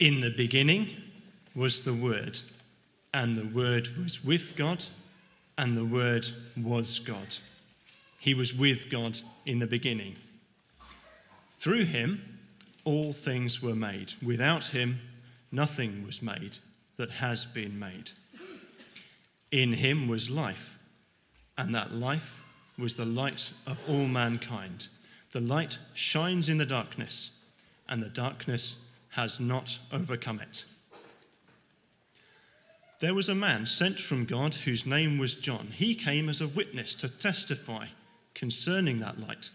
In the beginning was the Word, and the Word was with God, and the Word was God. He was with God in the beginning. Through him, all things were made. Without him, nothing was made that has been made. In him was life, and that life was the light of all mankind. The light shines in the darkness, and the darkness has not overcome it. There was a man sent from God whose name was John. He came as a witness to testify concerning that light,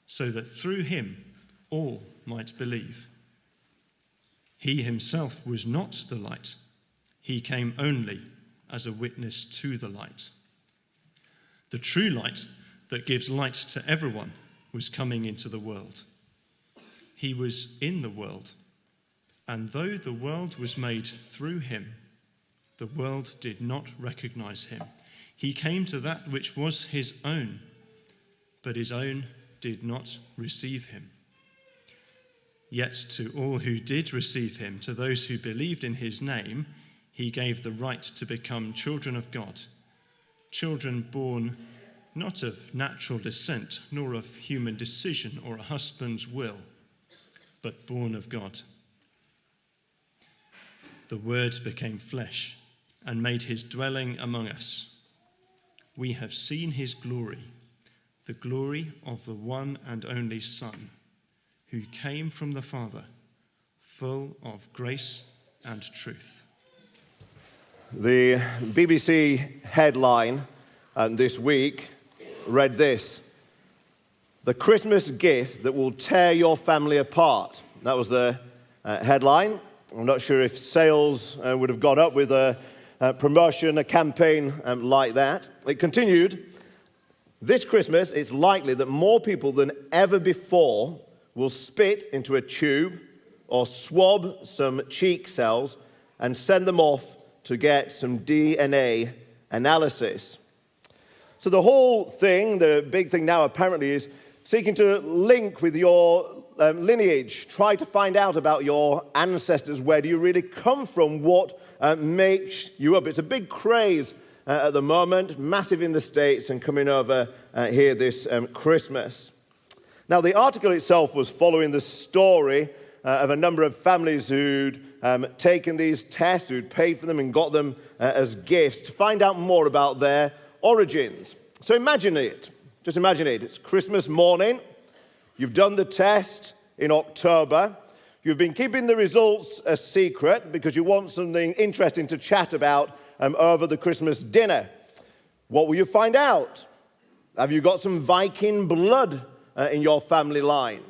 so that through him all might believe. He himself was not the light. He came only as a witness to the light. The true light that gives light to everyone was coming into the world. He was in the world, and though the world was made through him, the world did not recognize him. He came to that which was his own, but his own did not receive him. Yet to all who did receive him, to those who believed in his name, he gave the right to become children of God, children born not of natural descent, nor of human decision or a husband's will, but born of God. The Word became flesh and made his dwelling among us. We have seen his glory, the glory of the one and only Son, who came from the Father, full of grace and truth. The BBC headline this week read this: "The Christmas gift that will tear your family apart." That was the headline. I'm not sure if sales would have gone up with a promotion, a campaign like that. It continued, "This Christmas, it's likely that more people than ever before will spit into a tube or swab some cheek cells and send them off to get some DNA analysis." So the whole thing, the big thing now apparently, is seeking to link with your lineage, try to find out about your ancestors. Where do you really come from? What makes you up? It's a big craze at the moment, massive in the States and coming over here this Christmas. Now, the article itself was following the story of a number of families who'd taken these tests, who'd paid for them and got them as gifts to find out more about their origins. So imagine it. Just imagine it. It's Christmas morning. You've done the test in October. You've been keeping the results a secret because you want something interesting to chat about over the Christmas dinner. What will you find out? Have you got some Viking blood in your family line?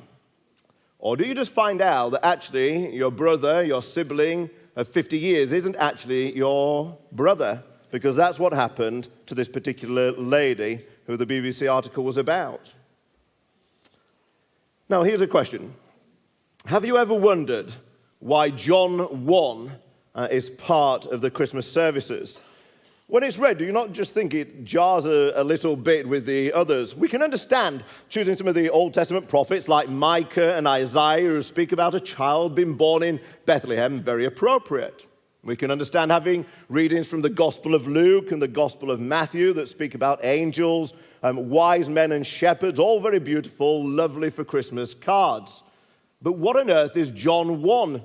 Or do you just find out that actually your brother, your sibling of 50 years isn't actually your brother? Because that's what happened to this particular lady who the BBC article was about. Now, here's a question. Have you ever wondered why John 1 is part of the Christmas services? When it's read, do you not just think it jars a little bit with the others? We can understand choosing some of the Old Testament prophets like Micah and Isaiah who speak about a child being born in Bethlehem, very appropriate. We can understand having readings from the Gospel of Luke and the Gospel of Matthew that speak about angels, wise men and shepherds, all very beautiful, lovely for Christmas cards. But what on earth is John 1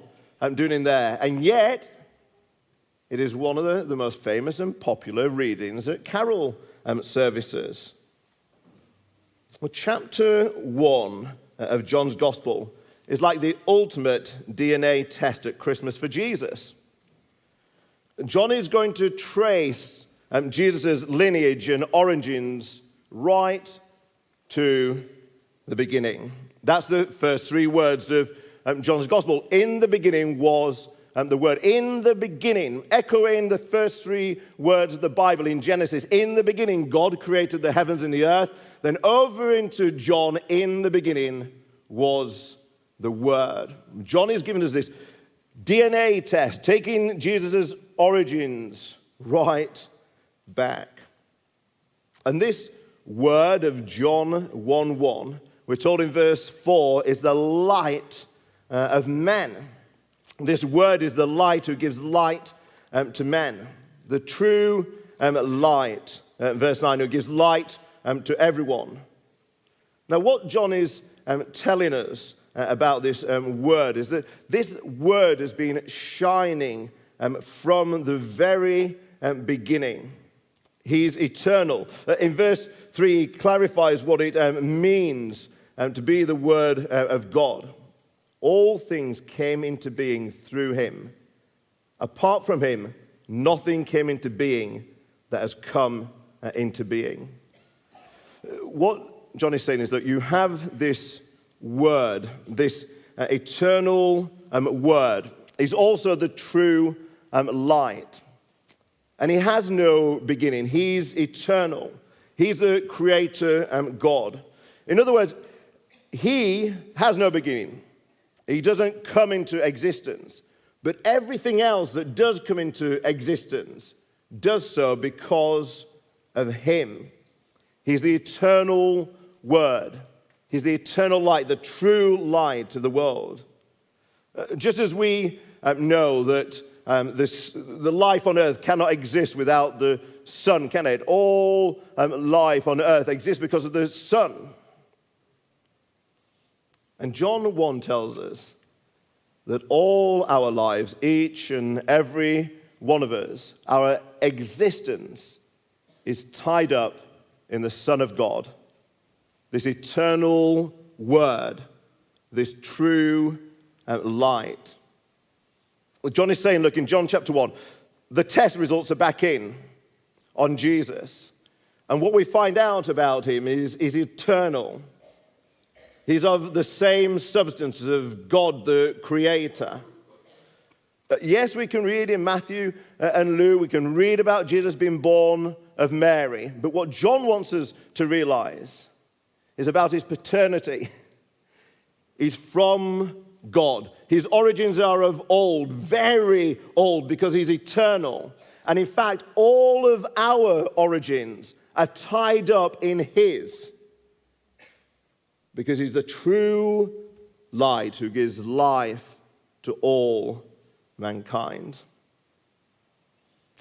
doing in there? And yet, it is one of the most famous and popular readings at carol services. Well, chapter 1 of John's Gospel is like the ultimate DNA test at Christmas for Jesus. John is going to trace Jesus' lineage and origins right to the beginning. That's the first three words of John's Gospel. In the beginning was the Word. In the beginning, echoing the first three words of the Bible in Genesis. In the beginning, God created the heavens and the earth. Then over into John, in the beginning was the Word. John is giving us this DNA test, taking Jesus' origins right back. And this word of John 1:1, we're told in verse 4, is the light of men. This word is the light who gives light to men. The true light, verse 9, who gives light to everyone. Now, what John is telling us about this word is that this word has been shining from the very beginning. He's eternal. In verse 3, he clarifies what it means to be the Word of God. All things came into being through him. Apart from him, nothing came into being that has come into being. What John is saying is that you have this Word, this eternal Word. He's also the true light. And he has no beginning. He's eternal. He's the creator God. In other words, he has no beginning. He doesn't come into existence. But everything else that does come into existence does so because of him. He's the eternal Word. He's the eternal light, the true light of the world. Just as we know that the life on earth cannot exist without the sun, can it? All life on earth exists because of the sun. And John 1 tells us that all our lives, each and every one of us, our existence is tied up in the Son of God, this eternal Word, this true light. Well, John is saying, look, in John chapter 1, the test results are back in on Jesus. And what we find out about him is eternal. He's of the same substance of God, the Creator. Yes, we can read in Matthew and Luke, we can read about Jesus being born of Mary. But what John wants us to realize is about his paternity. He's from God. His origins are of old, very old, because he's eternal. And in fact, all of our origins are tied up in his, because he's the true light who gives life to all mankind.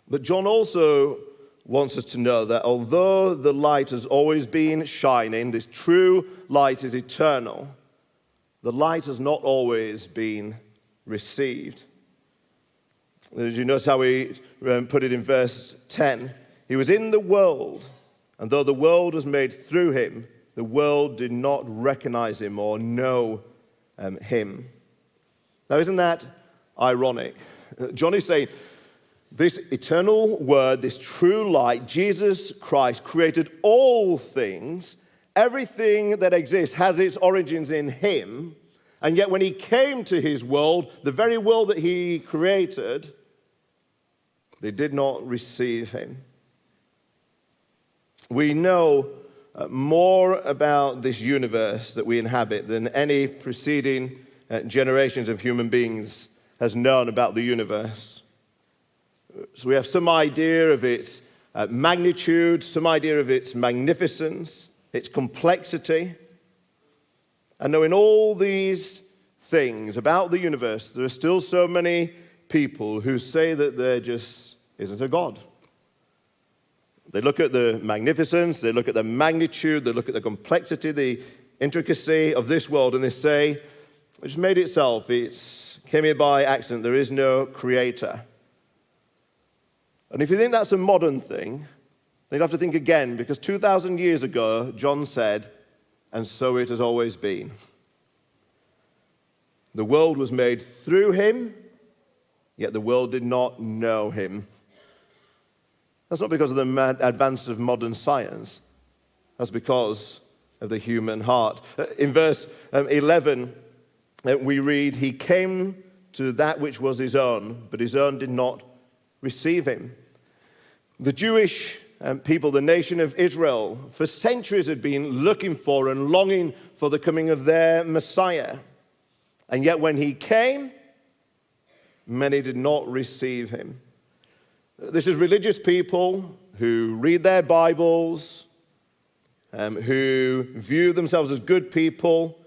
But John also wants us to know that although the light has always been shining, this true light is eternal, the light has not always been received. As you notice how we put it in verse 10, he was in the world, and though the world was made through him, the world did not recognize him or know him. Now, isn't that ironic? John is saying, this eternal Word, this true light, Jesus Christ, created all things. Everything that exists has its origins in him. And yet when he came to his world, the very world that he created, they did not receive him. We know more about this universe that we inhabit than any preceding generations of human beings has known about the universe. So we have some idea of its magnitude, some idea of its magnificence, its complexity. And knowing all these things about the universe, there are still so many people who say that there just isn't a God. They look at the magnificence, they look at the magnitude, they look at the complexity, the intricacy of this world, and they say, it's made itself, it came here by accident, there is no creator. And if you think that's a modern thing, then you have to think again, because 2,000 years ago, John said, and so it has always been. The world was made through him, yet the world did not know him. That's not because of the advance of modern science. That's because of the human heart. In verse 11, we read, he came to that which was his own, but his own did not receive him. The Jewish people, the nation of Israel, for centuries had been looking for and longing for the coming of their Messiah. And yet when he came, many did not receive him. This is religious people who read their Bibles, who view themselves as good people,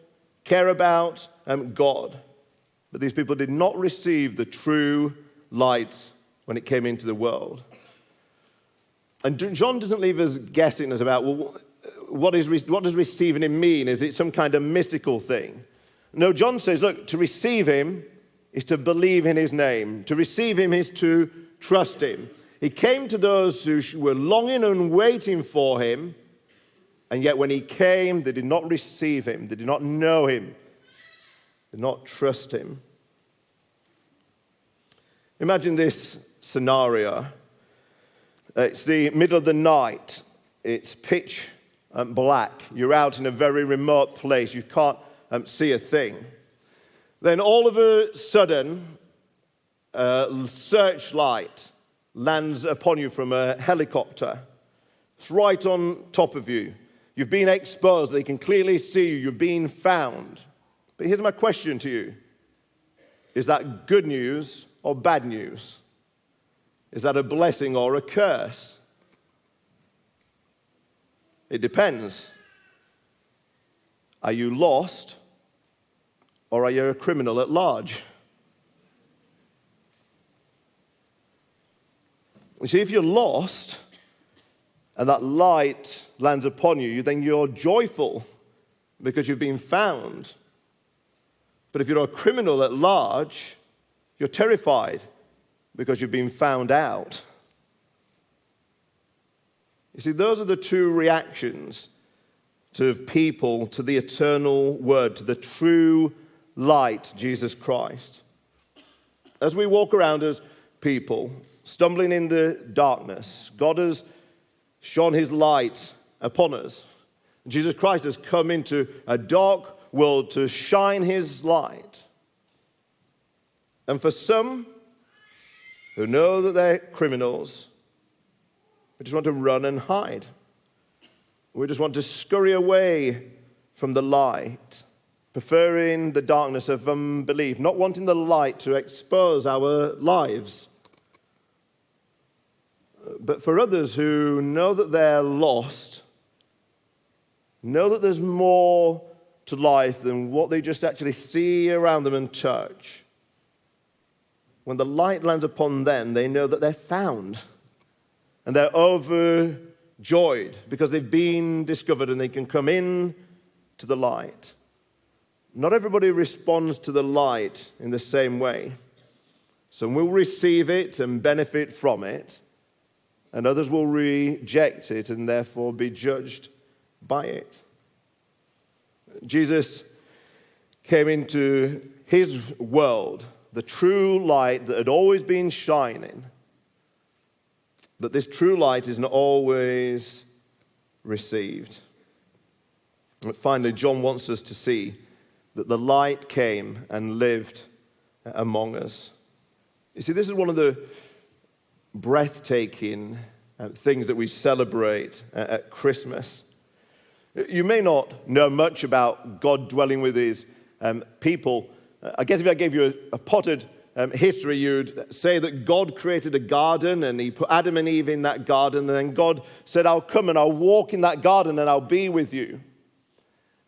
care about God. But these people did not receive the true light when it came into the world. And John doesn't leave us guessing about, well, what does receiving him mean? Is it some kind of mystical thing? No, John says, look, to receive him is to believe in his name. To receive him is to trust him. He came to those who were longing and waiting for him, and yet when he came, they did not receive him. They did not know him. They did not trust him. Imagine this scenario. It's the middle of the night. It's pitch black. You're out in a very remote place. You can't see a thing. Then all of a sudden, a searchlight lands upon you from a helicopter. It's right on top of you. You've been exposed. They can clearly see you. You're being found. But here's my question to you. Is that good news or bad news? Is that a blessing or a curse? It depends. Are you lost or are you a criminal at large? You see, if you're lost and that light lands upon you, then you're joyful because you've been found. But if you're a criminal at large, you're terrified because you've been found out. You see, those are the two reactions to people, to the eternal word, to the true light, Jesus Christ. As we walk around as people, stumbling in the darkness, God has shone his light upon us. Jesus Christ has come into a dark world to shine his light. And for some who know that they're criminals, we just want to run and hide. We just want to scurry away from the light, preferring the darkness of unbelief, not wanting the light to expose our lives. But for others who know that they're lost, know that there's more to life than what they just actually see around them and touch, when the light lands upon them, they know that they're found. And they're overjoyed because they've been discovered and they can come in to the light. Not everybody responds to the light in the same way. Some will receive it and benefit from it, and others will reject it and therefore be judged by it. Jesus came into his world, the true light that had always been shining. But this true light is not always received. But finally, John wants us to see that the light came and lived among us. You see, this is one of the breathtaking things that we celebrate at Christmas. You may not know much about God dwelling with his people. I guess if I gave you a potted history, you'd say that God created a garden and he put Adam and Eve in that garden, and then God said, I'll come and I'll walk in that garden and I'll be with you.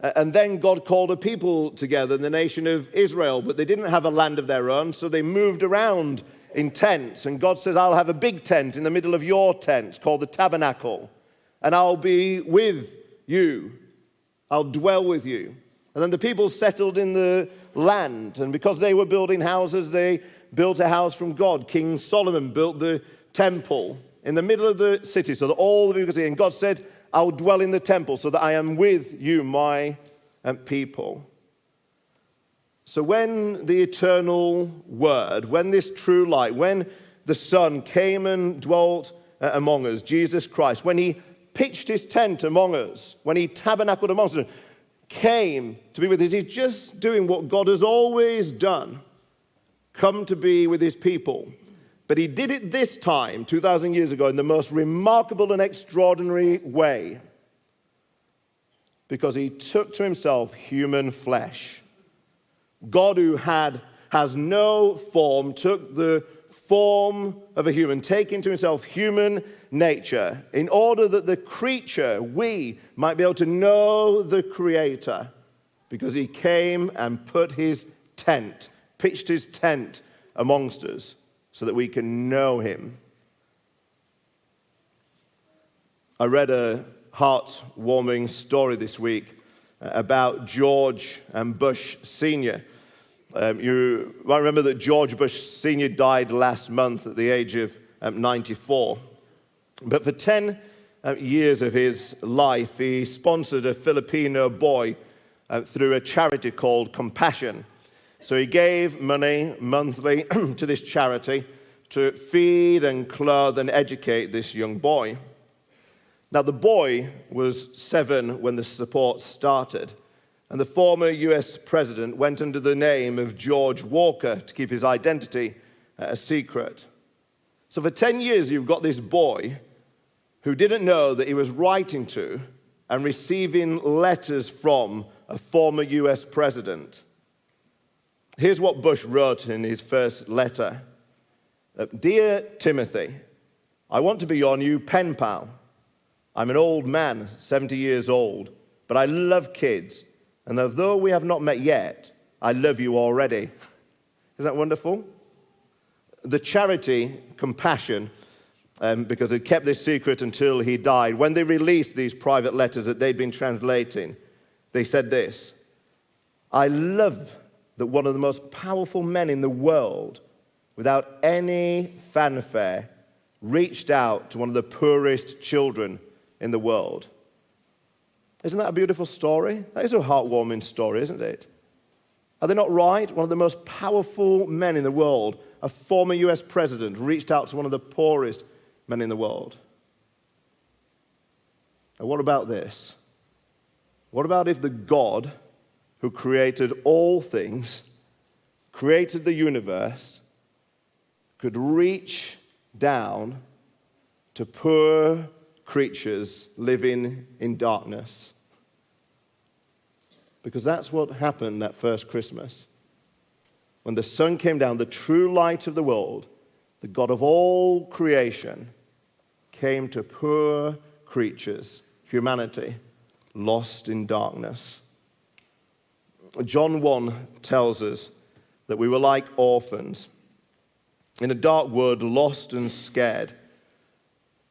And then God called a people together, the nation of Israel, but they didn't have a land of their own, so they moved around in tents. And God says, I'll have a big tent in the middle of your tents called the tabernacle, and I'll be with you. I'll dwell with you. And then the people settled in the land, and because they were building houses, they built a house from God. King Solomon built the temple in the middle of the city so that all the people could see. And God said, I'll dwell in the temple so that I am with you, my people. So when the eternal word, when this true light, when the Son came and dwelt among us, Jesus Christ, when he pitched his tent among us, when he tabernacled amongst us, came to be with us, he's just doing what God has always done, come to be with his people. But he did it this time, 2,000 years ago, in the most remarkable and extraordinary way, because he took to himself human flesh. God, who has no form, took the form of a human, taking to himself human nature, in order that the creature, we, might be able to know the Creator, because he came and put his tent, pitched his tent amongst us so that we can know him. I read a heart-warming story this week about George Bush Sr. You might remember that George Bush Sr. died last month at the age of 94. But for 10 years of his life, he sponsored a Filipino boy through a charity called Compassion. So he gave money monthly to this charity to feed and clothe and educate this young boy. Now, the boy was 7 when the support started, and the former US president went under the name of George Walker to keep his identity a secret. So for 10 years, you've got this boy who didn't know that he was writing to and receiving letters from a former US president. Here's what Bush wrote in his first letter. Dear Timothy, I want to be your new pen pal. I'm an old man, 70 years old, but I love kids. And although we have not met yet, I love you already. Isn't that wonderful? The charity, Compassion, because it kept this secret until he died, when they released these private letters that they'd been translating, they said this: I love that one of the most powerful men in the world, without any fanfare, reached out to one of the poorest children in the world. Isn't that a beautiful story? That is a heartwarming story, isn't it? Are they not right? One of the most powerful men in the world, a former US president, reached out to one of the poorest men in the world. And what about this? What about if the God who created all things, created the universe, could reach down to poor creatures living in darkness? Because that's what happened that first Christmas. When the sun came down, the true light of the world, the God of all creation, came to poor creatures, humanity, lost in darkness. John 1 tells us that we were like orphans in a dark wood, lost and scared.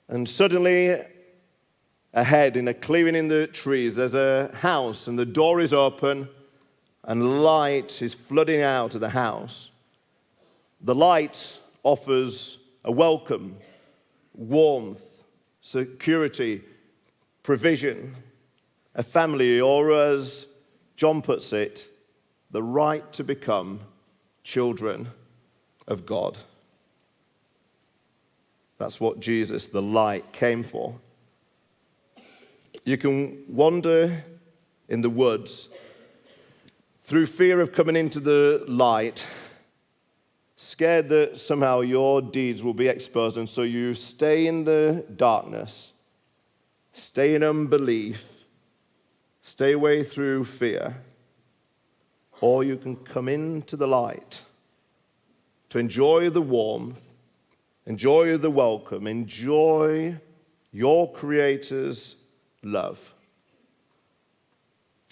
And suddenly, ahead in a clearing in the trees, there's a house, and the door is open, and light is flooding out of the house. The light offers a welcome, warmth, security, provision, a family, or as John puts it, the right to become children of God. That's what Jesus, the light, came for. You can wander in the woods through fear of coming into the light, scared that somehow your deeds will be exposed, and so you stay in the darkness, stay in unbelief, stay away through fear. Or you can come into the light to enjoy the warmth, enjoy the welcome, enjoy your Creator's love.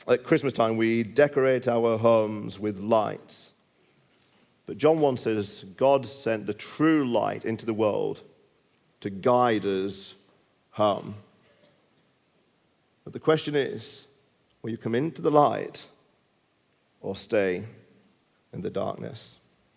At Christmas time, we decorate our homes with lights. But John 1 says, God sent the true light into the world to guide us home. But the question is, will you come into the light or stay in the darkness?